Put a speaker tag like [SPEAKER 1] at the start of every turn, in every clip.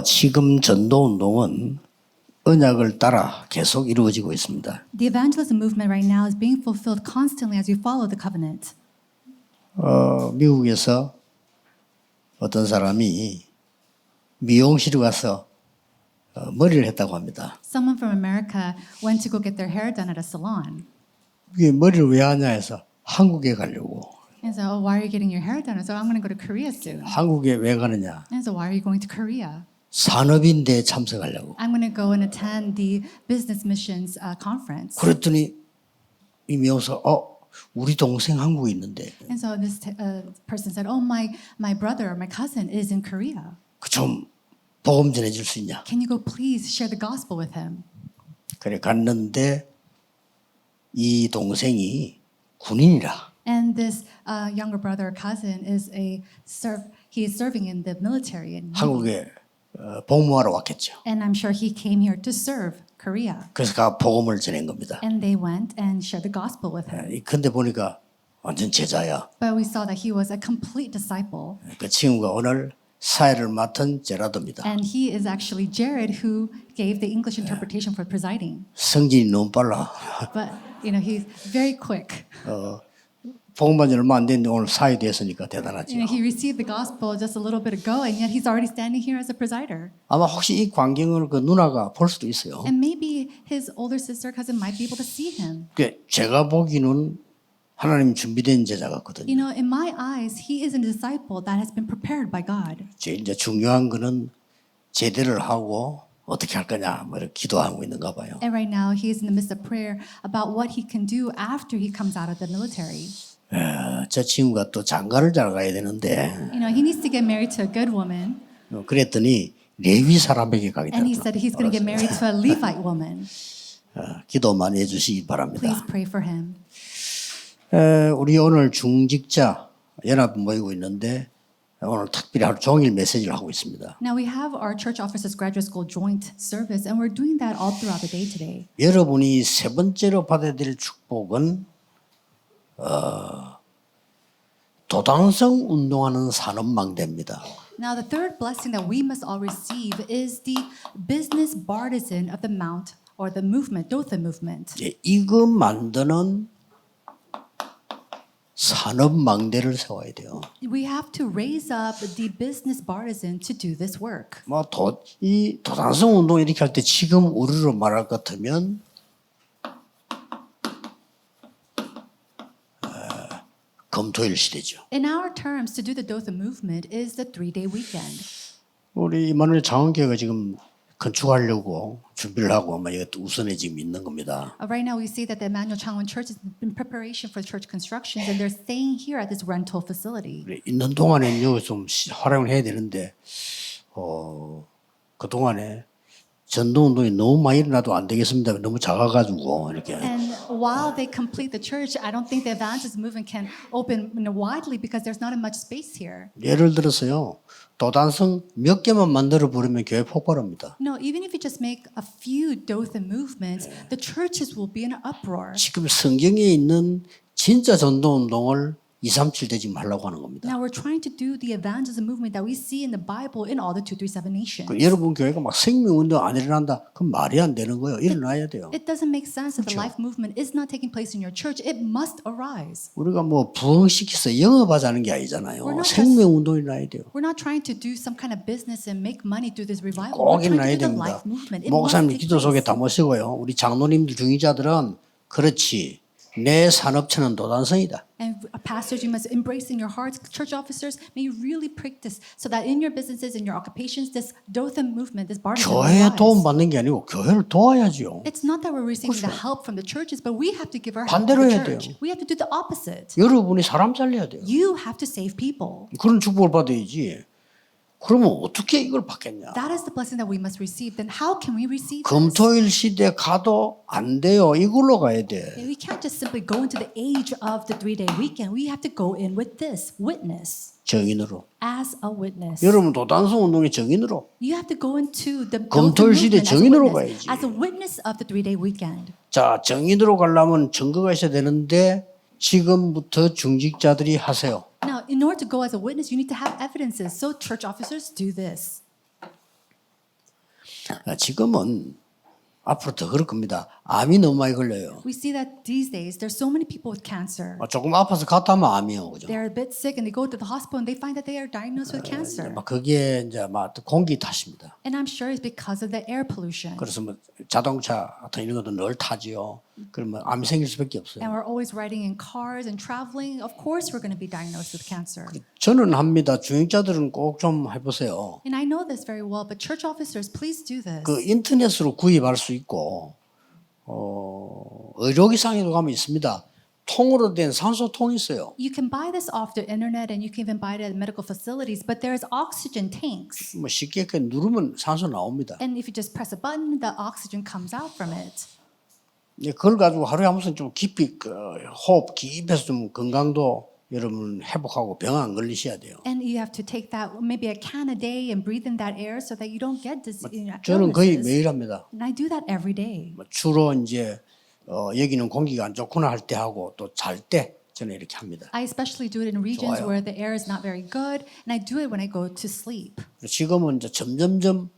[SPEAKER 1] 지금 전도 운동은 언약을 따라 계속 이루어지고 있습니다.
[SPEAKER 2] The evangelism movement right now is being fulfilled constantly as we follow the covenant.
[SPEAKER 1] 미국에서 어떤 사람이 미용실에 가서 머리를 했다고 합니다.
[SPEAKER 2] Someone from America went to go get their hair done at a salon.
[SPEAKER 1] 이게 머리를 왜 하냐 해서 한국에 가려고.
[SPEAKER 2] And so, why are you getting your hair done? So, I'm going to go to Korea soon.
[SPEAKER 1] 한국에 왜 가느냐?
[SPEAKER 2] And so, why are you going to Korea?
[SPEAKER 1] 산업인대에 참석하려고.
[SPEAKER 2] I'm going to go and attend the business missions conference.
[SPEAKER 1] 그랬더니 이 미용사 우리 동생 한국에 있는데
[SPEAKER 2] And so this person said, "Oh, my brother or my cousin is in Korea.
[SPEAKER 1] 좀 복음 전해줄 수 있냐?
[SPEAKER 2] Can you go please share the gospel with him?"
[SPEAKER 1] 그래 갔는데 이 동생이 군인이라.
[SPEAKER 2] And this younger brother or cousin is he is serving in the military in
[SPEAKER 1] 한국에 복무하러 왔겠죠.
[SPEAKER 2] And I'm sure he came here to serve Korea.
[SPEAKER 1] 그래서 가 복음을 전한 겁니다.
[SPEAKER 2] And they went and shared the gospel with him.
[SPEAKER 1] 근데 보니까 완전 제자야.
[SPEAKER 2] But we saw that he was a complete disciple.
[SPEAKER 1] 그 친구가 오늘 사회를 맡은 제라도입니다.
[SPEAKER 2] And he is actually Jared who gave the English interpretation for presiding.
[SPEAKER 1] 성질이 너무 빨라.
[SPEAKER 2] But he's very quick.
[SPEAKER 1] 복음만 얼마 안 됐는데 오늘 사회 됐으니까 대단하죠.
[SPEAKER 2] He received the gospel just a little bit ago, and yet he's already standing here as a presider.
[SPEAKER 1] 아마 혹시 이 광경을 그 누나가 볼 수도 있어요.
[SPEAKER 2] And maybe his older sister cousin might be able to see him.
[SPEAKER 1] 제가 보기는 하나님 준비된 제자 같거든요.
[SPEAKER 2] In my eyes, he is a disciple that has been prepared by God.
[SPEAKER 1] 이제 중요한 거는 제대를 하고 어떻게 할 거냐 뭐 이렇게 기도하고 있는가 봐요.
[SPEAKER 2] And right now, he is in the midst of prayer about what he can do after he comes out of the military.
[SPEAKER 1] 저 친구가 또 장가를 잘 가야 되는데
[SPEAKER 2] He needs to get married to a good woman.
[SPEAKER 1] 그랬더니 레위 사람에게 가겠다.
[SPEAKER 2] And he said he's going to get married to a Levite woman.
[SPEAKER 1] 기도 많이 해주시기 바랍니다.
[SPEAKER 2] Please pray for him.
[SPEAKER 1] 우리 오늘 중직자 연합 모이고 있는데 오늘 특별히 하루 종일 메시지를 하고 있습니다.
[SPEAKER 2] Now we have our church officers graduate school joint service, and we're doing that all throughout the day today.
[SPEAKER 1] 여러분이 세 번째로 받아야 될 축복은 도당성 운동하는 산업망대입니다.
[SPEAKER 2] Now the third blessing that we must all receive is the business partisan of the mount or the movement, Dothan movement.
[SPEAKER 1] 이거 만드는 산업망대를 세워야 돼요.
[SPEAKER 2] We have to raise up the business partisan to do this work.
[SPEAKER 1] 이 도당성 운동 이렇게 할 때 지금 우리로 말할 것 같으면 금토일 시대죠.
[SPEAKER 2] In our terms, to do the Dothan movement is the 3-day weekend.
[SPEAKER 1] 우리 이만희 장원교회가 지금 건축하려고 준비를 하고 아마 이것도 우선에 지금 있는 겁니다.
[SPEAKER 2] Right now, we see that the Emmanuel Changwon Church is in preparation for church constructions, and they're staying here at this rental facility.
[SPEAKER 1] 있는 동안에 여기 좀 활용을 해야 되는데 그 동안에 전도 운동이 너무 많이 일어나도 안 되겠습니다. 너무 작아가지고 이렇게.
[SPEAKER 2] And while they complete the church, I don't think the evangelism movement can open widely because there's not much space here.
[SPEAKER 1] 예를 들어서요. 도단성 몇 개만 만들어 버리면 교회 폭발합니다.
[SPEAKER 2] No, even if you just make a few Dothan movements, the churches will be in an uproar.
[SPEAKER 1] 지금 성경에 있는 진짜 전도 운동을 237대 지금 하려고 하는 겁니다.
[SPEAKER 2] Now we're trying to do the evangelism movement that we see in the Bible in all the 237 nations.
[SPEAKER 1] 여러분 교회가 막 생명운동 안 일어난다. 그럼 말이 안 되는 거예요. 일어나야 돼요.
[SPEAKER 2] It doesn't make sense that the life movement is not taking place in your church. It must arise.
[SPEAKER 1] 우리가 뭐 부흥시켜서 영업하자는 게 아니잖아요. 생명운동이 나야 돼요.
[SPEAKER 2] We're not trying to do some kind of business and make money through this revival.
[SPEAKER 1] 꼭
[SPEAKER 2] We're trying
[SPEAKER 1] 일어나야
[SPEAKER 2] to do the
[SPEAKER 1] 됩니다.
[SPEAKER 2] life movement. It must
[SPEAKER 1] 목사님
[SPEAKER 2] take
[SPEAKER 1] 기도 속에
[SPEAKER 2] place.
[SPEAKER 1] 다 모시고요. 우리 장로님들 중위자들은 그렇지. 내 산업체는 도단성이다.
[SPEAKER 2] And pastors, you must embrace in your hearts. Church officers, may you really practice so that in your businesses, in your occupations, this Dothan movement, this partisan will
[SPEAKER 1] 교회에
[SPEAKER 2] rise.
[SPEAKER 1] 도움 받는 게 아니고 교회를 도와야지요.
[SPEAKER 2] It's not that we're receiving the help from the churches, but we have to give our help to
[SPEAKER 1] 반대로
[SPEAKER 2] the
[SPEAKER 1] 해야
[SPEAKER 2] church.
[SPEAKER 1] 돼요.
[SPEAKER 2] We have to do the opposite.
[SPEAKER 1] 여러분이 사람 살려야 돼요.
[SPEAKER 2] You have to save people.
[SPEAKER 1] 그런 축복을 받아야지. 그러면 어떻게 이걸 받겠냐?
[SPEAKER 2] That is the blessing that we must receive. Then how can we receive this?
[SPEAKER 1] 금토일 시대 가도 안 돼요. 이걸로 가야 돼.
[SPEAKER 2] We can't just simply go into the age of the 3-day weekend. We have to go in with this witness.
[SPEAKER 1] 정인으로.
[SPEAKER 2] As a witness.
[SPEAKER 1] 여러분 도단성 운동의 정인으로.
[SPEAKER 2] You have to go into the
[SPEAKER 1] 금토일 시대
[SPEAKER 2] movement as a
[SPEAKER 1] 정인으로
[SPEAKER 2] witness.
[SPEAKER 1] 가야지.
[SPEAKER 2] As a witness of the 3-day weekend.
[SPEAKER 1] 자, 정인으로 가려면 증거가 있어야 되는데 지금부터 중직자들이 하세요.
[SPEAKER 2] Now, in order to go as a witness, you need to have evidences. So church officers do this.
[SPEAKER 1] 지금은 앞으로 더 그럴 겁니다. 암이 너무 많이 걸려요.
[SPEAKER 2] We see that these days there's so many people with cancer.
[SPEAKER 1] 조금 아파서 갔다 하면 암이요, 그죠?
[SPEAKER 2] They're a bit sick and they go to the hospital and they find that they are diagnosed with cancer.
[SPEAKER 1] 막 그게 이제 막 공기 탓입니다.
[SPEAKER 2] And I'm sure it's because of the air pollution.
[SPEAKER 1] 그래서 뭐 자동차 같은 이런 것도 늘 타지요. 그러면 암이 생길 수밖에 없어요.
[SPEAKER 2] And we're always riding in cars and traveling. Of course, we're going to be diagnosed with cancer.
[SPEAKER 1] 저는 합니다. 주행자들은 꼭 좀 해보세요.
[SPEAKER 2] And I know this very well, but church officers, please do this.
[SPEAKER 1] 그 인터넷으로 구입할 수 있고, 의료기상에도 가면 있습니다. 통으로 된 산소통이 있어요.
[SPEAKER 2] You can buy this off the internet and you can even buy it at medical facilities, but there's oxygen tanks.
[SPEAKER 1] 뭐 쉽게 누르면 산소 나옵니다.
[SPEAKER 2] And if you just press a button, the oxygen comes out from it.
[SPEAKER 1] 그걸 가지고 하루에 한 번씩 좀 깊이 호흡 깊이해서 좀 건강도 여러분 회복하고 병 안 걸리셔야 돼요.
[SPEAKER 2] And you have to take that maybe a can a day and breathe in that air so that you don't get
[SPEAKER 1] 저는 거의
[SPEAKER 2] illnesses.
[SPEAKER 1] 매일 합니다.
[SPEAKER 2] And I do that every day.
[SPEAKER 1] 주로 이제 여기는 공기가 안 좋구나 할 때 하고 또 잘 때 저는 이렇게 합니다.
[SPEAKER 2] I especially do it in regions
[SPEAKER 1] 좋아요.
[SPEAKER 2] where the air is not very good, and I do it when I go to sleep.
[SPEAKER 1] 지금은 이제 점점점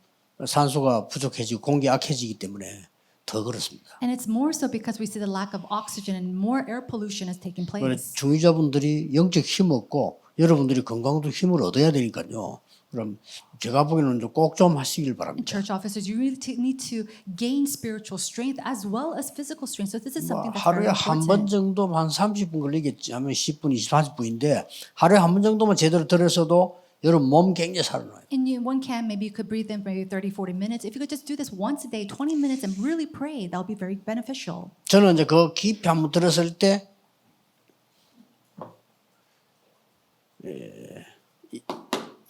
[SPEAKER 1] 산소가 부족해지고 공기 약해지기 때문에 더 그렇습니다.
[SPEAKER 2] And it's more so because we see the lack of oxygen and more air pollution is taking place.
[SPEAKER 1] 중위자분들이 영적 힘 얻고 여러분들이 건강도 힘을 얻어야 되니까요. 그럼 제가 보기에는 꼭 좀 하시길
[SPEAKER 2] And
[SPEAKER 1] 바랍니다.
[SPEAKER 2] church officers, you really need to gain spiritual strength as well as physical strength. So this is something that's
[SPEAKER 1] 하루에
[SPEAKER 2] very
[SPEAKER 1] 한 번
[SPEAKER 2] important.
[SPEAKER 1] 정도 한 30분 걸리겠지 하면 10분, 20, 30분인데 하루에 한 번 정도만 제대로 들어서도 여러분 몸 굉장히 살아나요.
[SPEAKER 2] In one can, maybe you could breathe in maybe 30, 40 minutes. If you could just do this once a day, 20 minutes, and really pray, that'll be very beneficial.
[SPEAKER 1] 저는 이제 그 깊이 한번 들었을 때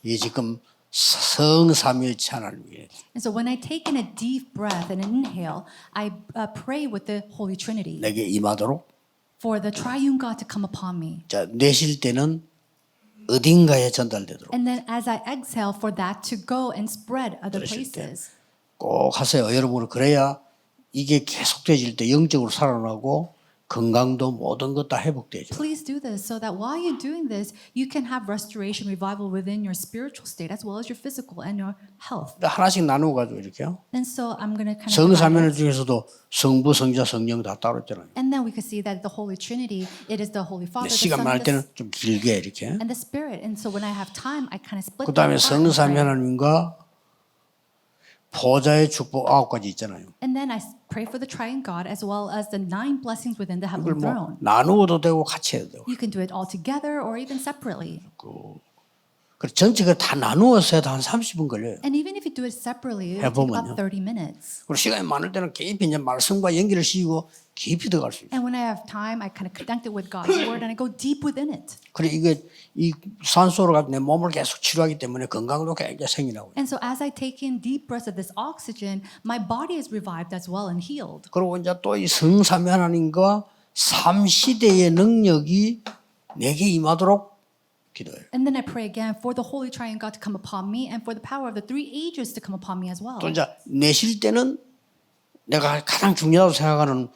[SPEAKER 1] 이 지금 성삼일체 하나님이에요.
[SPEAKER 2] And so when I take in a deep breath and inhale, I pray with the Holy Trinity
[SPEAKER 1] 내게 임하도록
[SPEAKER 2] for the triune God to come upon me.
[SPEAKER 1] 자 내쉴 때는 어딘가에 전달되도록
[SPEAKER 2] And then as I exhale, for that to go and spread other
[SPEAKER 1] 들으실 때.
[SPEAKER 2] places.
[SPEAKER 1] 꼭 하세요. 여러분은 그래야 이게 계속되질 때 영적으로 살아나고 건강도 모든 것 다 회복되죠.
[SPEAKER 2] Please do this so that while you're doing this, you can have restoration, revival within your spiritual state as well as your physical and your health.
[SPEAKER 1] 하나씩 나누어 가지고 이렇게요.
[SPEAKER 2] And so I'm going to kind of
[SPEAKER 1] 성삼위일 중에서도 성부, 성자, 성령 다 따로 있잖아요.
[SPEAKER 2] and then we can see that the Holy Trinity, it is the Holy Father, the
[SPEAKER 1] 시간
[SPEAKER 2] Son,
[SPEAKER 1] 많을 때는
[SPEAKER 2] and
[SPEAKER 1] 좀 길게 이렇게.
[SPEAKER 2] the Spirit. And so when I have time, I kind of split
[SPEAKER 1] 그 다음에
[SPEAKER 2] them apart and
[SPEAKER 1] 성삼위
[SPEAKER 2] pray.
[SPEAKER 1] 하나님과 보좌의 축복 9가지 있잖아요.
[SPEAKER 2] And then I pray for the triune God as well as the 9 blessings within the
[SPEAKER 1] 이걸
[SPEAKER 2] heavenly
[SPEAKER 1] 뭐
[SPEAKER 2] throne.
[SPEAKER 1] 나누어도 되고 같이 해도 되고.
[SPEAKER 2] You can do it all together or even separately.
[SPEAKER 1] 그래서 전체가 다 나누어서 해도 한 30분 걸려요.
[SPEAKER 2] And even if you do it separately, it will take
[SPEAKER 1] 해보면요.
[SPEAKER 2] about 30 minutes.
[SPEAKER 1] 그리고 시간이 많을 때는 깊이 이제 말씀과 연결을 씌우고 깊이 들어갈 수 있어요.
[SPEAKER 2] And when I have time, I kind of connect it with God's word and I go deep within it.
[SPEAKER 1] 그래 이게 이 산소로 가지고 내 몸을 계속 치료하기 때문에 건강도 굉장히 생기나고요.
[SPEAKER 2] And so as I take in deep breaths of this oxygen, my body is revived as well and healed.
[SPEAKER 1] 그리고 이제 또 이 성삼위 하나님과 삼시대의 능력이 내게 임하도록 기도해요.
[SPEAKER 2] And then I pray again for the Holy Triune God to come upon me and for the power of the 3 ages to come upon me as well.
[SPEAKER 1] 또 이제 내쉴 때는 내가 가장 중요하다고 생각하는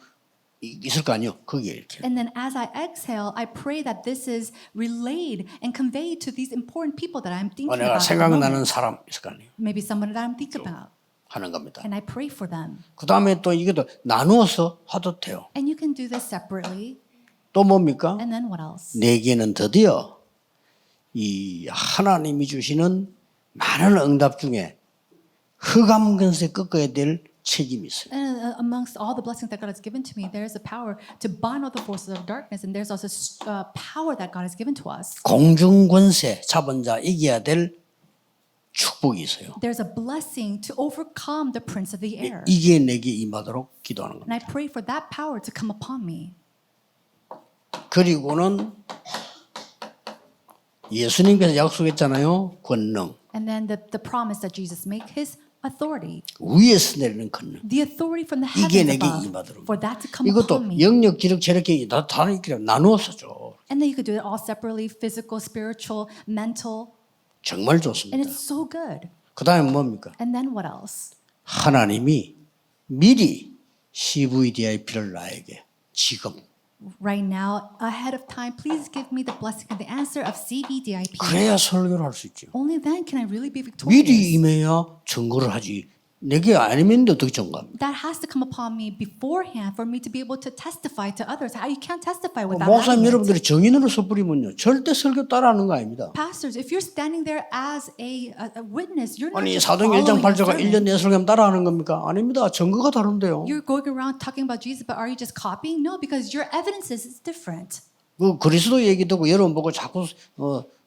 [SPEAKER 1] 있을 거 아니요. 거기에 이렇게.
[SPEAKER 2] And then as I exhale, I pray that this is relayed and conveyed to these important people that I'm thinking
[SPEAKER 1] 내가
[SPEAKER 2] about. at the
[SPEAKER 1] 생각나는
[SPEAKER 2] moment.
[SPEAKER 1] 사람 있을 거 아니에요.
[SPEAKER 2] Maybe someone that I'm thinking about.
[SPEAKER 1] 하는 겁니다.
[SPEAKER 2] And I pray for them.
[SPEAKER 1] 그 다음에 또 이것도 나누어서 하도 돼요.
[SPEAKER 2] And you can do this separately.
[SPEAKER 1] 또 뭡니까?
[SPEAKER 2] And then what else?
[SPEAKER 1] 내게는 드디어 이 하나님이 주시는 많은 응답 중에 흑암 근세 꺾어야 될 책임이 있어요.
[SPEAKER 2] And amongst all the blessings that God has given to me, there is a power to bind all the forces of darkness, and there's also power that God has given to us.
[SPEAKER 1] 공중 권세 잡은 자 이겨야 될 축복이 있어요.
[SPEAKER 2] There's a blessing to overcome the prince of the air.
[SPEAKER 1] 이게 내게 임하도록 기도하는
[SPEAKER 2] And I
[SPEAKER 1] 겁니다.
[SPEAKER 2] pray for that power to come upon me.
[SPEAKER 1] 그리고는 예수님께서 약속했잖아요. 권능.
[SPEAKER 2] And then the promise that Jesus made, his authority.
[SPEAKER 1] 위에서 내리는 권능.
[SPEAKER 2] The authority from the
[SPEAKER 1] 이게
[SPEAKER 2] heavens
[SPEAKER 1] 내게
[SPEAKER 2] above.
[SPEAKER 1] 임하도록.
[SPEAKER 2] For that to come
[SPEAKER 1] 이것도
[SPEAKER 2] upon me.
[SPEAKER 1] 영역, 기력, 체력, 다 다른 게 나누어서 줘.
[SPEAKER 2] And then you could do it all separately, physical, spiritual, mental.
[SPEAKER 1] 정말
[SPEAKER 2] And
[SPEAKER 1] 좋습니다.
[SPEAKER 2] it's so good.
[SPEAKER 1] 그 다음에 뭡니까?
[SPEAKER 2] And then what else?
[SPEAKER 1] 하나님이 미리 CVDIP를 나에게 지금
[SPEAKER 2] Right now, ahead of time, please give me the blessing and the answer of CVDIP.
[SPEAKER 1] 그래야 설교를 할 수 있죠.
[SPEAKER 2] Only then can I really be victorious.
[SPEAKER 1] 미리 임해야 증거를 하지. 내게 아니면 어떻게 전가합니까?
[SPEAKER 2] That has to come upon me beforehand for me to be able to testify to others. You can't testify without
[SPEAKER 1] 목사님
[SPEAKER 2] having it.
[SPEAKER 1] 여러분들이 정인으로 섣부리면요 절대 설교 따라하는 거 아닙니다.
[SPEAKER 2] Pastors, if you're standing there as a witness, you're not
[SPEAKER 1] 아니
[SPEAKER 2] just
[SPEAKER 1] 사도행 1장
[SPEAKER 2] following a
[SPEAKER 1] 8절가
[SPEAKER 2] sermon.
[SPEAKER 1] 1년 내 설교하면 따라하는 겁니까? 아닙니다. 증거가 다른데요.
[SPEAKER 2] You're going around talking about Jesus, but are you just copying? No, because your evidences is different.
[SPEAKER 1] 그 그리스도 얘기 듣고 여러분 보고 자꾸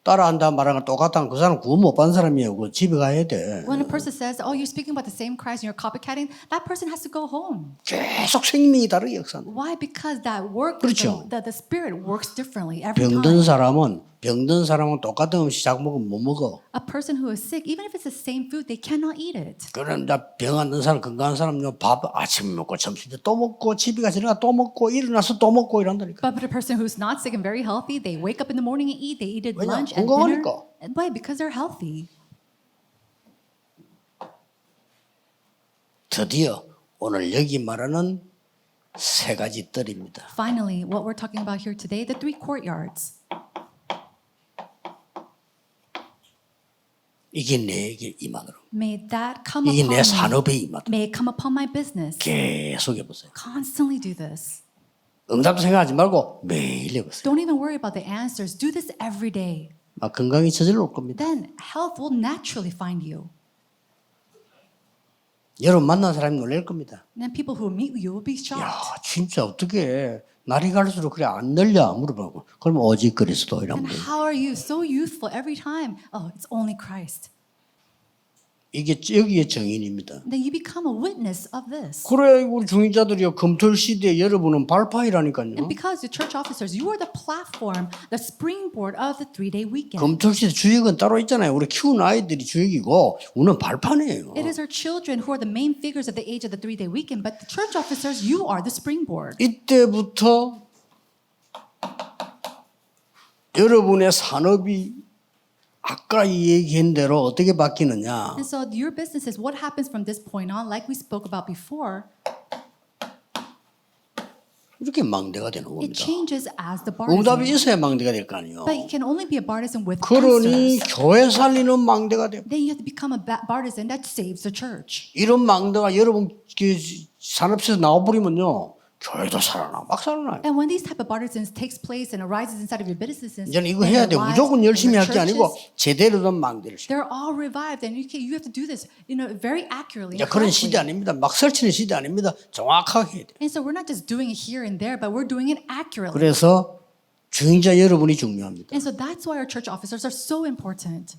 [SPEAKER 1] 따라한다 말하는 건 똑같다는 그 사람 구원 못 받은 사람이에요. 그 집에 가야 돼.
[SPEAKER 2] When a person says, "Oh, you're speaking about the same Christ and you're copycatting," that person has to go home.
[SPEAKER 1] 계속 생명이 다르게 역사는.
[SPEAKER 2] Why? Because that work,
[SPEAKER 1] 그렇죠.
[SPEAKER 2] the Spirit works differently every
[SPEAKER 1] 병든
[SPEAKER 2] time.
[SPEAKER 1] 병든 사람은 똑같은 음식 자꾸 먹으면 못 먹어.
[SPEAKER 2] A person who is sick, even if it's the same food, they cannot eat it.
[SPEAKER 1] 그런데 병 안 든 사람, 건강한 사람은요, 밥 아침에 먹고 점심 때 또 먹고 집에 가서 일어나 또 먹고 일어나서 또 먹고 이런다니까.
[SPEAKER 2] But a person who's not sick and very healthy, they wake up in the morning and eat. They eat at
[SPEAKER 1] 왜냐?
[SPEAKER 2] lunch and dinner.
[SPEAKER 1] 건강하니까.
[SPEAKER 2] And why? Because they're healthy.
[SPEAKER 1] 드디어 오늘 여기 말하는 세 가지 뜰입니다.
[SPEAKER 2] Finally, what we're talking about here today, the 3 courtyards.
[SPEAKER 1] 이게 내게 임하도록.
[SPEAKER 2] May that come
[SPEAKER 1] 이게
[SPEAKER 2] upon
[SPEAKER 1] 내
[SPEAKER 2] me.
[SPEAKER 1] 산업에 임하도록.
[SPEAKER 2] May it come upon my business.
[SPEAKER 1] 계속 해보세요.
[SPEAKER 2] Constantly do this.
[SPEAKER 1] 응답도 생각하지 말고 매일 해보세요.
[SPEAKER 2] Don't even worry about the answers. Do this every day.
[SPEAKER 1] 막 건강이 저절로 올 겁니다.
[SPEAKER 2] Then health will naturally find you.
[SPEAKER 1] 여러분 만난 사람이 놀랄 겁니다.
[SPEAKER 2] And then people who meet you will be
[SPEAKER 1] 야,
[SPEAKER 2] shocked.
[SPEAKER 1] 진짜 어떻게 날이 갈수록 그래 안 늘려 물어보고 그러면 오직 그리스도 이란
[SPEAKER 2] And
[SPEAKER 1] 말이에요.
[SPEAKER 2] how are you so youthful every time? Oh, it's only Christ.
[SPEAKER 1] 이게 여기에 정인입니다.
[SPEAKER 2] Then you become a witness of this.
[SPEAKER 1] 그래 우리 중인자들이요 금토일 시대에 여러분은 발판이라니까요.
[SPEAKER 2] And because the church officers, you are the platform, the springboard of the 3-day weekend.
[SPEAKER 1] 금토일 시대 주역은 따로 있잖아요. 우리 키우는 아이들이 주역이고 우리는 발판이에요.
[SPEAKER 2] It is our children who are the main figures of the age of the 3-day weekend, but the church officers, you are the springboard.
[SPEAKER 1] 이때부터 여러분의 산업이 아까 얘기한 대로 어떻게 바뀌느냐.
[SPEAKER 2] And so your businesses, what happens from this point on, like we spoke about before,
[SPEAKER 1] 이렇게 망대가 되는
[SPEAKER 2] it
[SPEAKER 1] 겁니다.
[SPEAKER 2] changes as the
[SPEAKER 1] 응답이
[SPEAKER 2] bartizan.
[SPEAKER 1] 있어야 망대가 될 거 아니에요.
[SPEAKER 2] But it can only be a bartizan with
[SPEAKER 1] 그러니
[SPEAKER 2] answers.
[SPEAKER 1] 교회 살리는 망대가 돼요.
[SPEAKER 2] Then you have to become a bartizan that saves the church.
[SPEAKER 1] 이런 망대가 여러분 산업에서 나와버리면요. 교회도 살아나 막 살아나요.
[SPEAKER 2] And when these type of bartisans takes place and arises inside of your businesses,
[SPEAKER 1] 이제는 이거
[SPEAKER 2] and
[SPEAKER 1] 해야
[SPEAKER 2] your
[SPEAKER 1] 돼.
[SPEAKER 2] lives,
[SPEAKER 1] 무조건
[SPEAKER 2] and
[SPEAKER 1] 열심히
[SPEAKER 2] your
[SPEAKER 1] 할 게 아니고
[SPEAKER 2] churches,
[SPEAKER 1] 제대로 된 망대를 씌워.
[SPEAKER 2] they're all revived, and you have to do this, very accurately.
[SPEAKER 1] 이제
[SPEAKER 2] And
[SPEAKER 1] 그런
[SPEAKER 2] correctly.
[SPEAKER 1] 시대 아닙니다. 막 설치는 시대 아닙니다. 정확하게 해야 돼.
[SPEAKER 2] And so we're not just doing it here and there, but we're doing it accurately.
[SPEAKER 1] 그래서 주인자 여러분이 중요합니다.
[SPEAKER 2] And so that's why our church officers are so important.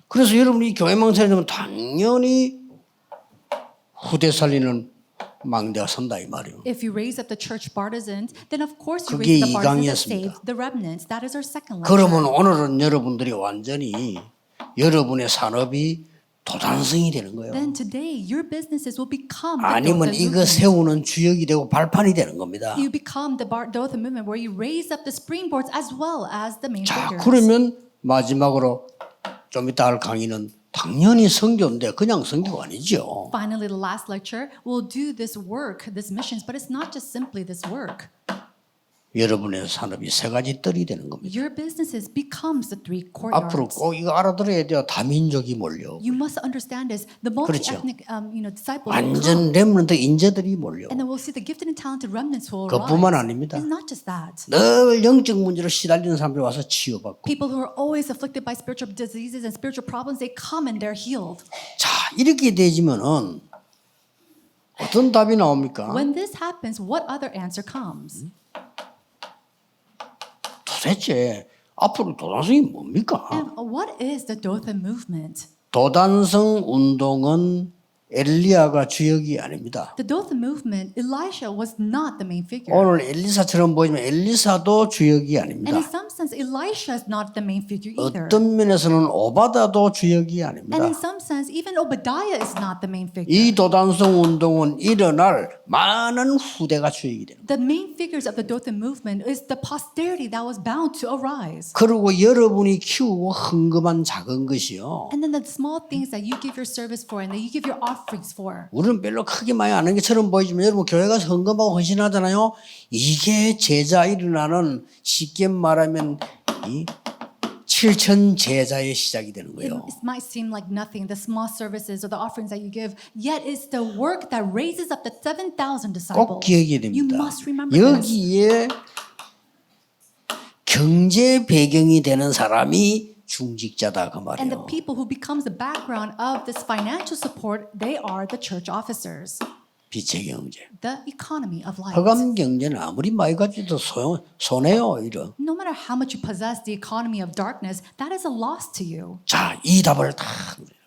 [SPEAKER 1] 그래서 여러분이 교회망 살리면 당연히 후대 살리는 망대가 선다 이 말이에요.
[SPEAKER 2] If you raise up the church partisans, then of course you
[SPEAKER 1] 그게
[SPEAKER 2] raise up the partisans that
[SPEAKER 1] 이강이었습니다.
[SPEAKER 2] save the remnants. That is our second
[SPEAKER 1] 그러면
[SPEAKER 2] lecture.
[SPEAKER 1] 오늘은 여러분들이 완전히 여러분의 산업이 도단성이 되는 거예요.
[SPEAKER 2] Then today your businesses will become the
[SPEAKER 1] 아니면
[SPEAKER 2] Dothan
[SPEAKER 1] 이거
[SPEAKER 2] movement.
[SPEAKER 1] 세우는 주역이 되고 발판이 되는 겁니다.
[SPEAKER 2] You become the Dothan movement where you raise up the springboards as well as the main
[SPEAKER 1] 자,
[SPEAKER 2] figures.
[SPEAKER 1] 그러면 마지막으로 좀 이따 할 강의는 당연히 선교인데 그냥 선교가 아니죠.
[SPEAKER 2] Finally, the last lecture will do this work, this missions, but it's not just simply this work.
[SPEAKER 1] 여러분의 산업이 세 가지 뜰이 되는 겁니다.
[SPEAKER 2] Your businesses becomes the 3
[SPEAKER 1] 앞으로
[SPEAKER 2] courtyards.
[SPEAKER 1] 꼭 이거 알아들어야 돼요. 다민족이 몰려.
[SPEAKER 2] You must understand this. The multi-ethnic, disciples will
[SPEAKER 1] 완전
[SPEAKER 2] come,
[SPEAKER 1] 렘넌트 인재들이 몰려.
[SPEAKER 2] and then we'll see the gifted and talented remnants who will
[SPEAKER 1] 그뿐만
[SPEAKER 2] rise.
[SPEAKER 1] 아닙니다.
[SPEAKER 2] It's not just that.
[SPEAKER 1] 늘 영적 문제로 시달리는 사람들이 와서 치유받고.
[SPEAKER 2] People who are always afflicted by spiritual diseases and spiritual problems, they come and they're healed.
[SPEAKER 1] 자, 이렇게 되지면은 어떤 답이 나옵니까?
[SPEAKER 2] When this happens, what other answer comes?
[SPEAKER 1] 도대체 앞으로 도단성이 뭡니까?
[SPEAKER 2] And what is the Dothan movement?
[SPEAKER 1] 도단성 운동은 엘리야가 주역이 아닙니다.
[SPEAKER 2] The Dothan movement, Elisha was not the main figure.
[SPEAKER 1] 오늘 엘리사처럼 보이지만 엘리사도 주역이
[SPEAKER 2] And
[SPEAKER 1] 아닙니다.
[SPEAKER 2] in some sense, Elisha is not the main figure either.
[SPEAKER 1] 어떤 면에서는 오바다도 주역이
[SPEAKER 2] And
[SPEAKER 1] 아닙니다.
[SPEAKER 2] in some sense, even Obadiah is not the main figure.
[SPEAKER 1] 이 도단성 운동은 일어날 많은 후대가 주역이 됩니다.
[SPEAKER 2] The main figures of the Dothan movement is the posterity that was bound to arise.
[SPEAKER 1] 그리고 여러분이 키우고 헌금한 작은 것이요.
[SPEAKER 2] And then the small things that you give your service for and that you give your offerings for.
[SPEAKER 1] 우리는 별로 크게 많이 안 하는 것처럼 보이지만 여러분 교회 가서 헌금하고 헌신하잖아요. 이게 제자 일어나는 쉽게 말하면 이 7천 제자의 시작이 되는
[SPEAKER 2] It
[SPEAKER 1] 거예요.
[SPEAKER 2] might seem like nothing, the small services or the offerings that you give, yet it's the work that raises up the 7,000
[SPEAKER 1] 꼭
[SPEAKER 2] disciples.
[SPEAKER 1] 기억해야
[SPEAKER 2] You
[SPEAKER 1] 됩니다.
[SPEAKER 2] must remember this.
[SPEAKER 1] 여기에 경제 배경이 되는 사람이 중직자다 그
[SPEAKER 2] And the
[SPEAKER 1] 말이에요.
[SPEAKER 2] people who becomes the background of this financial support, they are the church officers.
[SPEAKER 1] 빛의 경제.
[SPEAKER 2] The economy of light.
[SPEAKER 1] 허감 경제는 아무리 많이 가지도 손해요. 이런.
[SPEAKER 2] No matter how much you possess the economy of darkness, that is a loss to you.
[SPEAKER 1] 자, 이 답을 다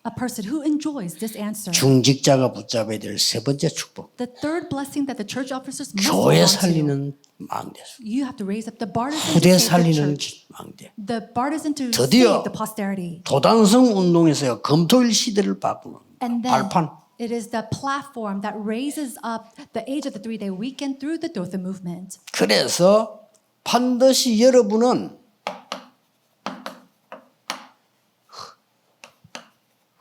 [SPEAKER 2] A person who enjoys this answer.
[SPEAKER 1] 중직자가 붙잡아야 될 세 번째 축복.
[SPEAKER 2] The third blessing that the church officers must
[SPEAKER 1] 교회
[SPEAKER 2] hold on to.
[SPEAKER 1] 살리는 망대수.
[SPEAKER 2] You have to raise up the partisan to
[SPEAKER 1] 후대
[SPEAKER 2] save the
[SPEAKER 1] 살리는
[SPEAKER 2] church.
[SPEAKER 1] 망대.
[SPEAKER 2] The partisan to
[SPEAKER 1] 드디어
[SPEAKER 2] save the posterity.
[SPEAKER 1] 도단성 운동에서 검토일 시대를 바꾸는
[SPEAKER 2] And then
[SPEAKER 1] 발판.
[SPEAKER 2] it is the platform that raises up the age of the 3-day weekend through the Dothan movement.
[SPEAKER 1] 그래서 반드시 여러분은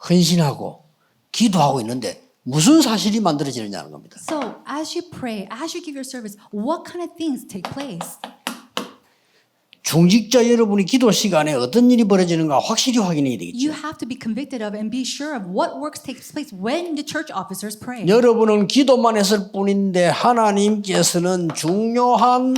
[SPEAKER 1] 헌신하고 기도하고 있는데 무슨 사실이 만들어지느냐는 겁니다.
[SPEAKER 2] So as you pray, as you give your service, what kind of things take place?
[SPEAKER 1] 중직자 여러분이 기도 시간에 어떤 일이 벌어지는가 확실히 확인해야
[SPEAKER 2] You
[SPEAKER 1] 되겠죠.
[SPEAKER 2] have to be convicted of and be sure of what works takes place when the church officers pray.
[SPEAKER 1] 여러분은 기도만 했을 뿐인데 하나님께서는 중요한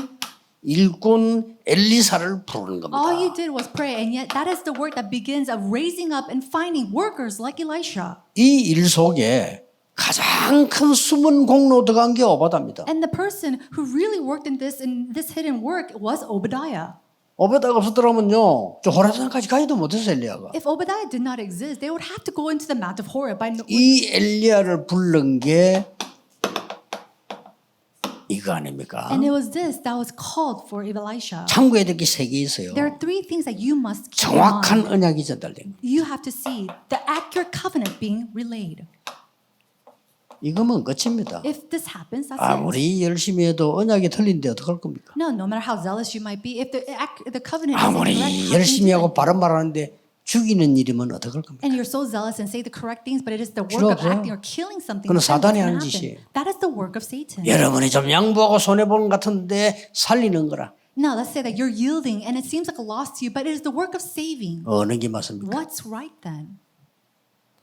[SPEAKER 1] 일꾼 엘리사를 부르는 겁니다.
[SPEAKER 2] All you did was pray, and yet that is the work that begins of raising up and finding workers like Elisha.
[SPEAKER 1] 이 일 속에 가장 큰 숨은 공로 들어간 게 오바다입니다.
[SPEAKER 2] And the person who really worked in this hidden work was Obadiah.
[SPEAKER 1] 오바다가 없었더라면요, 저 호라산까지 가지도 못했어 엘리야가.
[SPEAKER 2] If Obadiah did not exist, they would have to go into the Mount of Horeb.
[SPEAKER 1] 이 엘리야를 부른 게 이거 아닙니까?
[SPEAKER 2] And it was this that was called for Elisha.
[SPEAKER 1] 참고해야 될 게 세 개 있어요.
[SPEAKER 2] There are three things that you must keep in
[SPEAKER 1] 정확한
[SPEAKER 2] mind.
[SPEAKER 1] 언약이 전달된 거.
[SPEAKER 2] You have to see the accurate covenant being relayed.
[SPEAKER 1] 이거면 끝입니다.
[SPEAKER 2] If this happens, that's it.
[SPEAKER 1] 아무리 열심히 해도 언약이 틀린데 어떡할 겁니까?
[SPEAKER 2] No matter how zealous you might be, if the covenant is
[SPEAKER 1] 아무리
[SPEAKER 2] incorrect, how can you
[SPEAKER 1] 열심히
[SPEAKER 2] do
[SPEAKER 1] 하고
[SPEAKER 2] it?
[SPEAKER 1] 바른 말하는데 죽이는 일이면 어떡할 겁니까?
[SPEAKER 2] And you're so zealous and say the correct things, but it is the
[SPEAKER 1] 필요
[SPEAKER 2] work of
[SPEAKER 1] 없어요.
[SPEAKER 2] acting or killing something.
[SPEAKER 1] 그건
[SPEAKER 2] then
[SPEAKER 1] 사단이
[SPEAKER 2] what's
[SPEAKER 1] 하는
[SPEAKER 2] gonna happen?
[SPEAKER 1] 짓이에요.
[SPEAKER 2] That is the work of Satan.
[SPEAKER 1] 여러분이 좀 양보하고 손해보는 것 같은데 살리는 거라.
[SPEAKER 2] Now let's say that you're yielding and it seems like a loss to you, but it is the work of saving.
[SPEAKER 1] 어느 게 맞습니까?
[SPEAKER 2] What's right then?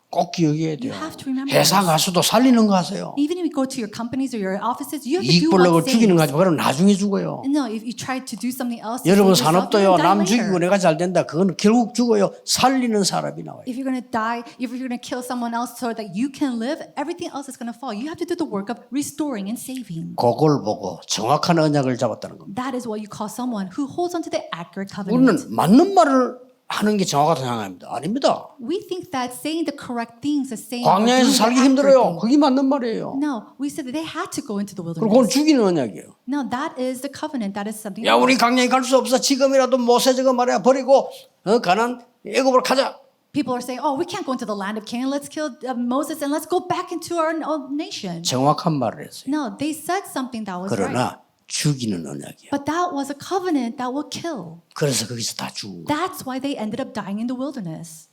[SPEAKER 1] 꼭 기억해야 돼요.
[SPEAKER 2] You have to remember
[SPEAKER 1] 회사
[SPEAKER 2] this.
[SPEAKER 1] 가서도 살리는 거 하세요.
[SPEAKER 2] Even if you go to your companies or your offices, you have to
[SPEAKER 1] 이익
[SPEAKER 2] do
[SPEAKER 1] 보려고
[SPEAKER 2] what
[SPEAKER 1] 죽이는 거
[SPEAKER 2] saves.
[SPEAKER 1] 하지 말고 나중에 죽어요.
[SPEAKER 2] No, if you try to do something else, to
[SPEAKER 1] 여러분
[SPEAKER 2] save yourself,
[SPEAKER 1] 산업도요.
[SPEAKER 2] you'll die
[SPEAKER 1] 남 죽이고
[SPEAKER 2] later.
[SPEAKER 1] 내가 잘 된다. 그건 결국 죽어요. 살리는 사람이 나와요.
[SPEAKER 2] If you're gonna die, if you're gonna kill someone else so that you can live, everything else is gonna fall. You have to do the work of restoring and saving.
[SPEAKER 1] 그걸 보고 정확한 언약을 잡았다는 겁니다.
[SPEAKER 2] That is what you call someone who holds onto the accurate
[SPEAKER 1] 우리는
[SPEAKER 2] covenant.
[SPEAKER 1] 맞는 말을 하는 게 정확하다 생각합니다. 아닙니다.
[SPEAKER 2] We think that saying the correct things is saying
[SPEAKER 1] 광야에서
[SPEAKER 2] doing the
[SPEAKER 1] 살기
[SPEAKER 2] accurate
[SPEAKER 1] 힘들어요.
[SPEAKER 2] thing.
[SPEAKER 1] 그게 맞는 말이에요.
[SPEAKER 2] No, we said that they had to go into the
[SPEAKER 1] 그리고 그건
[SPEAKER 2] wilderness.
[SPEAKER 1] 죽이는 언약이에요.
[SPEAKER 2] No, that is the covenant. That is something.
[SPEAKER 1] 야, 우리 광야에 갈 수 없어. 지금이라도 모세 저거 말이야 버리고 가나안 애굽으로 가자.
[SPEAKER 2] People are saying, "Oh, we can't go into the land of Canaan. Let's kill Moses and let's go back into our own nation."
[SPEAKER 1] 정확한 말을 했어요.
[SPEAKER 2] No, they said something that was right.
[SPEAKER 1] 그러나 죽이는 언약이에요.
[SPEAKER 2] But that was a covenant that will kill.
[SPEAKER 1] 그래서 거기서 다 죽은 거예요.
[SPEAKER 2] That's why they ended up dying in the wilderness.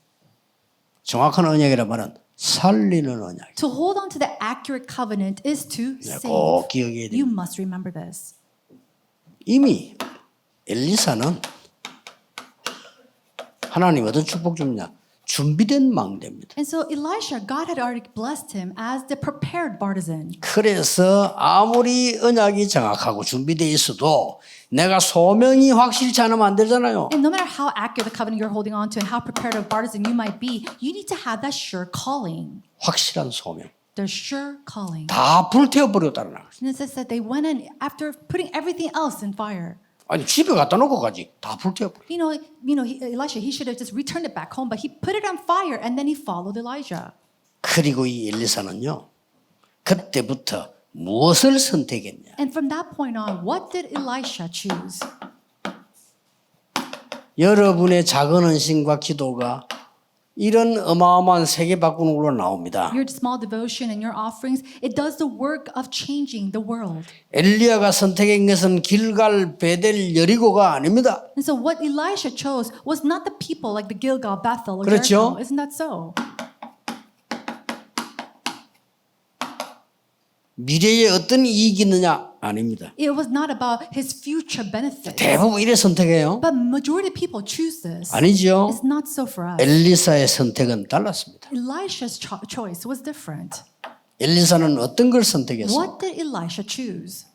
[SPEAKER 1] 정확한 언약이란 말은 살리는 언약.
[SPEAKER 2] To hold on to the accurate covenant is to save.
[SPEAKER 1] 꼭 기억해야
[SPEAKER 2] You
[SPEAKER 1] 돼요.
[SPEAKER 2] must remember this.
[SPEAKER 1] 이미 엘리사는 하나님 어떤 축복 줍냐? 준비된 망대입니다.
[SPEAKER 2] And so Elisha, God had already blessed him as the prepared partisan.
[SPEAKER 1] 그래서 아무리 언약이 정확하고 준비되어 있어도 내가 소명이 확실치 않으면 안 되잖아요.
[SPEAKER 2] And no matter how accurate the covenant you're holding on to and how prepared of partisan you might be, you need to have that sure calling.
[SPEAKER 1] 확실한 소명.
[SPEAKER 2] The sure calling.
[SPEAKER 1] 다 불태워버렸다는 거예요.
[SPEAKER 2] And it says that they went in after putting everything else in fire.
[SPEAKER 1] 아니 집에 갖다 놓고 가지. 다 불태워버려.
[SPEAKER 2] Elisha, he should have just returned it back home, but he put it on fire and then he followed Elijah.
[SPEAKER 1] 그리고 이 엘리사는요. 그때부터 무엇을 선택했냐?
[SPEAKER 2] And from that point on, what did Elisha choose?
[SPEAKER 1] 여러분의 작은 헌신과 기도가 이런 어마어마한 세계 바꾸는 걸로 나옵니다.
[SPEAKER 2] Your small devotion and your offerings, it does the work of changing the world.
[SPEAKER 1] 엘리야가 선택한 것은 길갈, 베델, 여리고가 아닙니다.
[SPEAKER 2] And so what Elisha chose was not the people like the Gilgal, Bethel, or
[SPEAKER 1] 그렇죠?
[SPEAKER 2] Jericho. Isn't that so?
[SPEAKER 1] 미래에 어떤 이익이 있느냐 아닙니다.
[SPEAKER 2] It was not about his future benefits.
[SPEAKER 1] 대부분 이래 선택해요.
[SPEAKER 2] But majority of people choose this.
[SPEAKER 1] 아니죠.
[SPEAKER 2] It's not so for us.
[SPEAKER 1] 엘리사의 선택은 달랐습니다.
[SPEAKER 2] Elisha's choice was different.
[SPEAKER 1] 엘리사는 어떤 걸 선택했어요?
[SPEAKER 2] What did Elisha choose?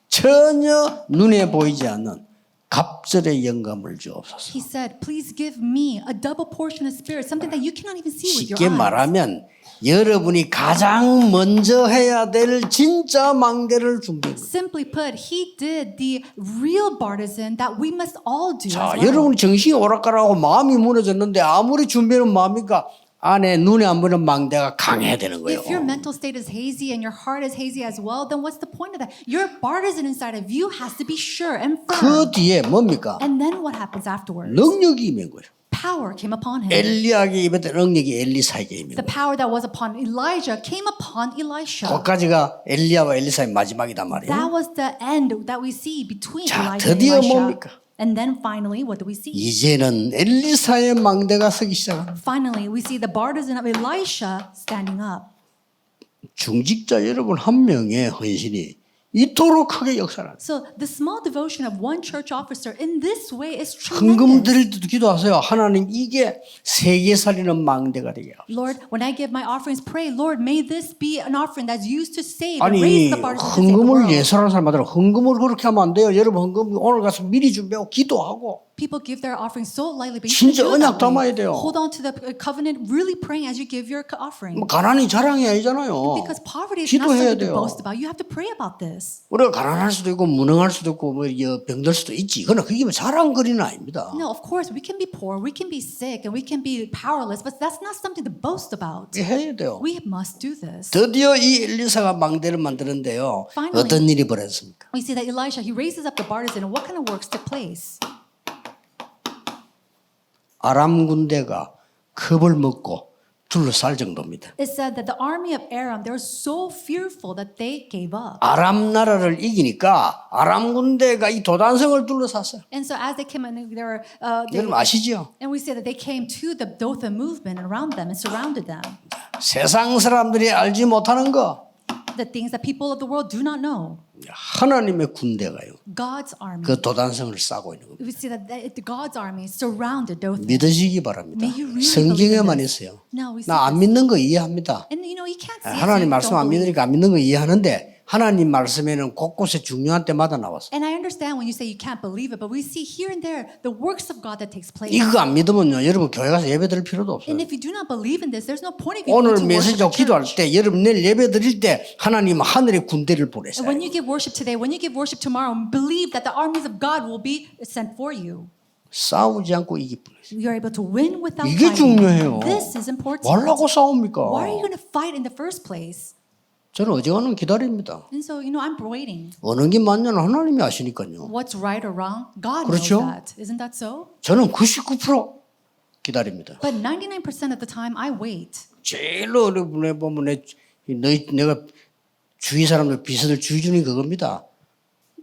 [SPEAKER 1] 전혀 눈에 보이지 않는 갑절의 영감을 주옵소서.
[SPEAKER 2] He said, please give me a double portion of spirit, something that you cannot even see with your
[SPEAKER 1] 쉽게
[SPEAKER 2] eyes.
[SPEAKER 1] 말하면 여러분이 가장 먼저 해야 될 진짜 망대를 준비해요.
[SPEAKER 2] Simply put, he did the real partisan that we must all do
[SPEAKER 1] 자,
[SPEAKER 2] as well.
[SPEAKER 1] 여러분 정신이 오락가락하고 마음이 무너졌는데 아무리 준비는 마음이니까 안에 눈에 안 보이는 망대가 강해야 되는 거예요.
[SPEAKER 2] If your mental state is hazy and your heart is hazy as well, then what's the point of that? Your partisan inside of you has to be sure and firm.
[SPEAKER 1] 그 뒤에 뭡니까?
[SPEAKER 2] And then what happens afterwards?
[SPEAKER 1] 능력이 임한 거예요.
[SPEAKER 2] Power came upon him.
[SPEAKER 1] 엘리야에게 임했던 능력이 엘리사에게 임한
[SPEAKER 2] The
[SPEAKER 1] 거예요.
[SPEAKER 2] power that was upon Elijah came upon Elisha.
[SPEAKER 1] 거기까지가 엘리야와 엘리사의 마지막이단 말이에요.
[SPEAKER 2] That was the end that we see between
[SPEAKER 1] 자,
[SPEAKER 2] Elijah and
[SPEAKER 1] 드디어
[SPEAKER 2] Elisha.
[SPEAKER 1] 뭡니까?
[SPEAKER 2] And then finally, what do we see?
[SPEAKER 1] 이제는 엘리사의 망대가 서기 시작합니다.
[SPEAKER 2] Finally, we see the partisan of Elisha standing up.
[SPEAKER 1] 중직자 여러분 한 명의 헌신이 이토록 크게 역사를.
[SPEAKER 2] So the small devotion of one church officer in this way is
[SPEAKER 1] 헌금
[SPEAKER 2] tremendous.
[SPEAKER 1] 드릴 때도 기도하세요. 하나님 이게 세계 살리는 망대가 되게 하소서.
[SPEAKER 2] Lord, when I give my offerings, pray, Lord, may this be an offering that's used to save and
[SPEAKER 1] 아니
[SPEAKER 2] raise the partisans to save the
[SPEAKER 1] 헌금을
[SPEAKER 2] world.
[SPEAKER 1] 예술하는 사람마다 헌금을 그렇게 하면 안 돼요. 여러분 헌금 오늘 가서 미리 준비하고 기도하고
[SPEAKER 2] People give their offerings so lightly, but you
[SPEAKER 1] 진짜
[SPEAKER 2] should do it
[SPEAKER 1] 언약
[SPEAKER 2] that way.
[SPEAKER 1] 담아야 돼요.
[SPEAKER 2] Hold on to the covenant, really praying as you give your offering.
[SPEAKER 1] 뭐 가난이 자랑이 아니잖아요.
[SPEAKER 2] Because poverty is not
[SPEAKER 1] 기도해야
[SPEAKER 2] something to
[SPEAKER 1] 돼요.
[SPEAKER 2] boast about. You have to pray about this.
[SPEAKER 1] 우리가 가난할 수도 있고 무능할 수도 있고 뭐 병들 수도 있지. 그러나 그게 뭐 자랑거리는 아닙니다.
[SPEAKER 2] No, of course, we can be poor, we can be sick, and we can be powerless, but that's not something to boast about.
[SPEAKER 1] 해야 돼요.
[SPEAKER 2] We must do this.
[SPEAKER 1] 드디어 이 엘리사가 망대를 만드는데요.
[SPEAKER 2] Finally.
[SPEAKER 1] 어떤 일이 벌어졌습니까?
[SPEAKER 2] We see that Elisha, he raises up the partisan, and what kind of works took place?
[SPEAKER 1] 아람 군대가 겁을 먹고 둘러쌀 정도입니다.
[SPEAKER 2] It said that the army of Aram, they were so fearful that they gave up.
[SPEAKER 1] 아람 나라를 이기니까 아람 군대가 이 도단성을 둘러쌌어요.
[SPEAKER 2] And so as they came in, they were,
[SPEAKER 1] 여러분 아시죠?
[SPEAKER 2] and we say that they came to the Dothan movement around them and surrounded them.
[SPEAKER 1] 세상 사람들이 알지 못하는 거
[SPEAKER 2] The things that people of the world do not know.
[SPEAKER 1] 하나님의 군대가요.
[SPEAKER 2] God's army.
[SPEAKER 1] 그 도단성을 싸고 있는 겁니다.
[SPEAKER 2] We see that God's army surrounded Dothan.
[SPEAKER 1] 믿으시기 바랍니다.
[SPEAKER 2] May you really
[SPEAKER 1] 성경에만
[SPEAKER 2] believe
[SPEAKER 1] 있어요.
[SPEAKER 2] No, we see
[SPEAKER 1] 나 안
[SPEAKER 2] this.
[SPEAKER 1] 믿는 거 이해합니다.
[SPEAKER 2] And you know, you can't see it, so
[SPEAKER 1] 하나님
[SPEAKER 2] you
[SPEAKER 1] 말씀
[SPEAKER 2] don't
[SPEAKER 1] 안
[SPEAKER 2] believe.
[SPEAKER 1] 믿으니까 안 믿는 거 이해하는데 하나님 말씀에는 곳곳에 중요한 때마다 나왔어.
[SPEAKER 2] And I understand when you say you can't believe it, but we see here and there the works of God that takes place.
[SPEAKER 1] 이거 안 믿으면요, 여러분 교회 가서 예배 드릴 필요도 없어요.
[SPEAKER 2] And if you do not believe in this, there's no point of you
[SPEAKER 1] 오늘
[SPEAKER 2] going to worship
[SPEAKER 1] 메시지하고
[SPEAKER 2] at
[SPEAKER 1] 기도할
[SPEAKER 2] church.
[SPEAKER 1] 때 여러분 내일 예배 드릴 때 하나님 하늘의 군대를 보내세요.
[SPEAKER 2] And when you give worship today, when you give worship tomorrow, believe that the armies of God will be sent for you.
[SPEAKER 1] 싸우지 않고 이길 뿐이세요.
[SPEAKER 2] You are able to win without
[SPEAKER 1] 이게
[SPEAKER 2] fighting.
[SPEAKER 1] 중요해요.
[SPEAKER 2] This is important.
[SPEAKER 1] 뭐라고 싸웁니까?
[SPEAKER 2] Why are you going to fight in the first place?
[SPEAKER 1] 저는 어지간하면 기다립니다.
[SPEAKER 2] And so, you know, I'm waiting.
[SPEAKER 1] 어느 게 맞냐는 하나님이 아시니까요.
[SPEAKER 2] What's right or wrong? God
[SPEAKER 1] 그렇죠?
[SPEAKER 2] knows that. Isn't that so?
[SPEAKER 1] 저는 99% 기다립니다.
[SPEAKER 2] But 99% of the time, I wait.
[SPEAKER 1] 제일 어려운 보면 내가 주위 사람들 비서들 주의 주는 그겁니다.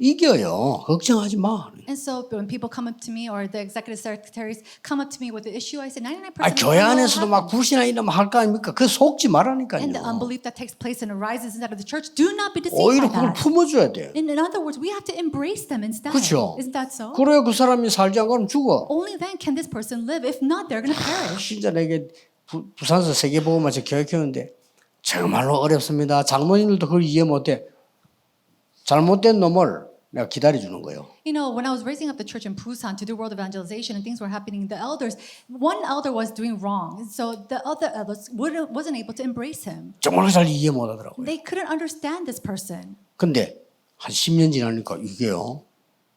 [SPEAKER 1] 이겨요. 걱정하지 마.
[SPEAKER 2] And so when people come up to me or the executive secretaries come up to me with the issue, I say 99%
[SPEAKER 1] 아,
[SPEAKER 2] of the
[SPEAKER 1] 교회
[SPEAKER 2] time
[SPEAKER 1] 안에서도
[SPEAKER 2] will
[SPEAKER 1] 막
[SPEAKER 2] happen.
[SPEAKER 1] 불신앙 이러면 할 거 아닙니까? 그 속지 말라니까요.
[SPEAKER 2] And the unbelief that takes place and arises inside of the church, do not be deceived
[SPEAKER 1] 오히려
[SPEAKER 2] by
[SPEAKER 1] 그걸
[SPEAKER 2] that.
[SPEAKER 1] 품어줘야 돼요.
[SPEAKER 2] In other words, we have to embrace them instead.
[SPEAKER 1] 그렇죠.
[SPEAKER 2] Isn't that so?
[SPEAKER 1] 그래야 그 사람이 살지 않고 죽어.
[SPEAKER 2] Only then can this person live. If not, they're going to perish.
[SPEAKER 1] 진짜 내게 부산서 세계복음화전 교육했는데 정말로 어렵습니다. 장로님들도 그걸 이해 못해. 잘못된 놈을 내가 기다려주는 거예요.
[SPEAKER 2] You know, when I was raising up the church in Busan to do world evangelization and things were happening, the elders, one elder was doing wrong. And so the other elders wasn't able to embrace him.
[SPEAKER 1] 정말 잘 이해 못하더라고요.
[SPEAKER 2] They couldn't understand this person.
[SPEAKER 1] 근데 한 10년 지나니까 이게요.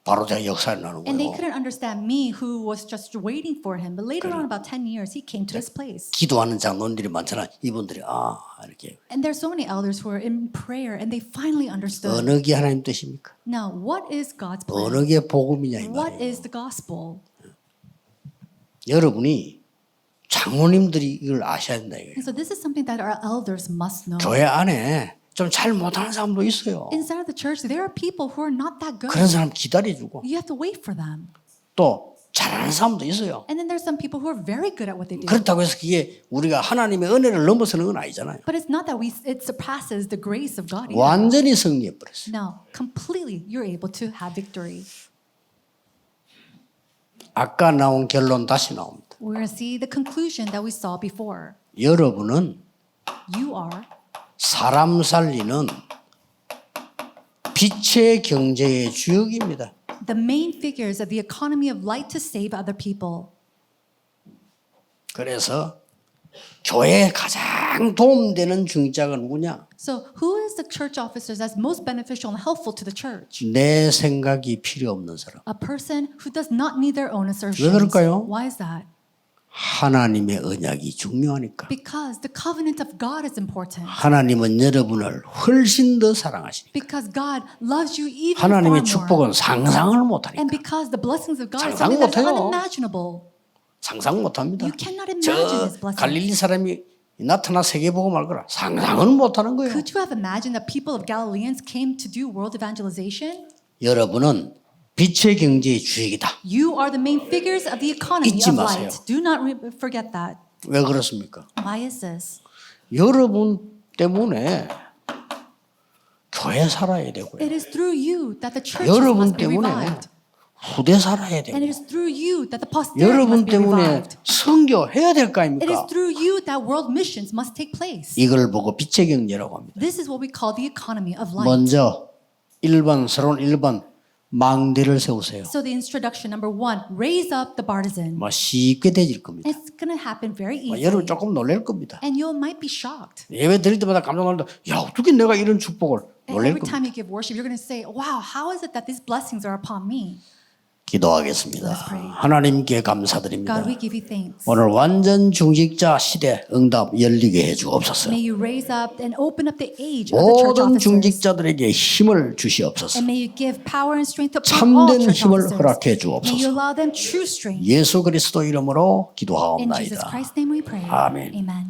[SPEAKER 1] 바로 제가 역사를 나는
[SPEAKER 2] And they
[SPEAKER 1] 거예요.
[SPEAKER 2] couldn't understand me who was just waiting for him. But later on, about 10 years, he came to this place.
[SPEAKER 1] 기도하는 장로님들이 많잖아. 이분들이 이렇게
[SPEAKER 2] And there's so many elders who are in prayer and they finally understood.
[SPEAKER 1] 어느 게 하나님 뜻입니까?
[SPEAKER 2] Now, what is God's plan?
[SPEAKER 1] 어느 게 복음이냐 이
[SPEAKER 2] What
[SPEAKER 1] 말이에요.
[SPEAKER 2] is the gospel?
[SPEAKER 1] 여러분이 장로님들이 이걸 아셔야 된다 이거예요.
[SPEAKER 2] And so this is something that our elders must know.
[SPEAKER 1] 교회 안에 좀 잘 못하는 사람도 있어요.
[SPEAKER 2] Inside of the church, there are people who are not that good.
[SPEAKER 1] 그런 사람 기다려주고
[SPEAKER 2] You have to wait for them.
[SPEAKER 1] 또 잘하는 사람도 있어요.
[SPEAKER 2] And then there's some people who are very good at what they do.
[SPEAKER 1] 그렇다고 해서 그게 우리가 하나님의 은혜를 넘어서는 건 아니잖아요.
[SPEAKER 2] But it's not that it surpasses the grace of God either.
[SPEAKER 1] 완전히 승리해 버렸어요.
[SPEAKER 2] No, completely you're able to have victory.
[SPEAKER 1] 아까 나온 결론 다시 나옵니다.
[SPEAKER 2] We're going to see the conclusion that we saw before.
[SPEAKER 1] 여러분은
[SPEAKER 2] You are
[SPEAKER 1] 사람 살리는 빛의 경제의 주역입니다.
[SPEAKER 2] the main figures of the economy of light to save other people.
[SPEAKER 1] 그래서 교회에 가장 도움되는 중직자가 누구냐?
[SPEAKER 2] So who is the church officers that's most beneficial and helpful to the church?
[SPEAKER 1] 내 생각이 필요 없는 사람.
[SPEAKER 2] A person who does not need their own assertions.
[SPEAKER 1] 왜 그럴까요?
[SPEAKER 2] Why is that?
[SPEAKER 1] 하나님의 언약이 중요하니까.
[SPEAKER 2] Because the covenant of God is important.
[SPEAKER 1] 하나님은 여러분을 훨씬 더 사랑하시니까.
[SPEAKER 2] Because God loves you even
[SPEAKER 1] 하나님의
[SPEAKER 2] far more.
[SPEAKER 1] 축복은 상상을 못하니까.
[SPEAKER 2] And because the blessings of God is
[SPEAKER 1] 상상
[SPEAKER 2] something that's
[SPEAKER 1] 못해요.
[SPEAKER 2] unimaginable.
[SPEAKER 1] 상상 못합니다.
[SPEAKER 2] You cannot imagine
[SPEAKER 1] 저
[SPEAKER 2] His blessings.
[SPEAKER 1] 갈릴리 사람이 나타나 세계복음을 거라 상상은 못하는 거예요.
[SPEAKER 2] Could you have imagined that people of Galileans came to do world evangelization?
[SPEAKER 1] 여러분은 빛의 경제의 주역이다.
[SPEAKER 2] You are the main figures of the economy
[SPEAKER 1] 잊지
[SPEAKER 2] of
[SPEAKER 1] 마세요.
[SPEAKER 2] light. Do not forget that.
[SPEAKER 1] 왜 그렇습니까?
[SPEAKER 2] Why is this?
[SPEAKER 1] 여러분 때문에 교회 살아야 되고요.
[SPEAKER 2] It is through you that the church
[SPEAKER 1] 여러분
[SPEAKER 2] must be
[SPEAKER 1] 때문에
[SPEAKER 2] revived.
[SPEAKER 1] 후대 살아야 되고
[SPEAKER 2] And it is through you that the posterity
[SPEAKER 1] 여러분
[SPEAKER 2] must be
[SPEAKER 1] 때문에
[SPEAKER 2] revived.
[SPEAKER 1] 선교해야 될 거
[SPEAKER 2] It is
[SPEAKER 1] 아닙니까?
[SPEAKER 2] through you that world missions must take place.
[SPEAKER 1] 이걸 보고 빛의 경제라고 합니다.
[SPEAKER 2] This is what we call the economy of light.
[SPEAKER 1] 먼저 1번, 서론 1번 망대를 세우세요.
[SPEAKER 2] So the introduction number 1, raise up the partisan.
[SPEAKER 1] 뭐 쉽게 되질 겁니다.
[SPEAKER 2] It's going to happen very
[SPEAKER 1] 뭐
[SPEAKER 2] easily.
[SPEAKER 1] 여러분 조금 놀랄 겁니다.
[SPEAKER 2] And you might be shocked.
[SPEAKER 1] 예배 드릴 때마다 깜짝 놀란다. 야 어떻게 내가 이런 축복을
[SPEAKER 2] And
[SPEAKER 1] 놀랄
[SPEAKER 2] every
[SPEAKER 1] 겁니다.
[SPEAKER 2] time you give worship, you're going to say, wow, how is it that these blessings are upon me?
[SPEAKER 1] 기도하겠습니다.
[SPEAKER 2] Let's pray.
[SPEAKER 1] 하나님께 감사드립니다.
[SPEAKER 2] God, we give you thanks.
[SPEAKER 1] 오늘 완전 중직자 시대 응답 열리게 해주옵소서.
[SPEAKER 2] May you raise up and open up the age of the church
[SPEAKER 1] 모든
[SPEAKER 2] officers.
[SPEAKER 1] 중직자들에게 힘을 주시옵소서.
[SPEAKER 2] And may you give power and strength upon all
[SPEAKER 1] 참된
[SPEAKER 2] church
[SPEAKER 1] 힘을
[SPEAKER 2] officers.
[SPEAKER 1] 허락해
[SPEAKER 2] May you
[SPEAKER 1] 주옵소서.
[SPEAKER 2] allow them true strength.
[SPEAKER 1] 예수 그리스도 이름으로
[SPEAKER 2] In Jesus
[SPEAKER 1] 기도하옵나이다.
[SPEAKER 2] Christ's name we pray.
[SPEAKER 1] 아멘.
[SPEAKER 2] Amen.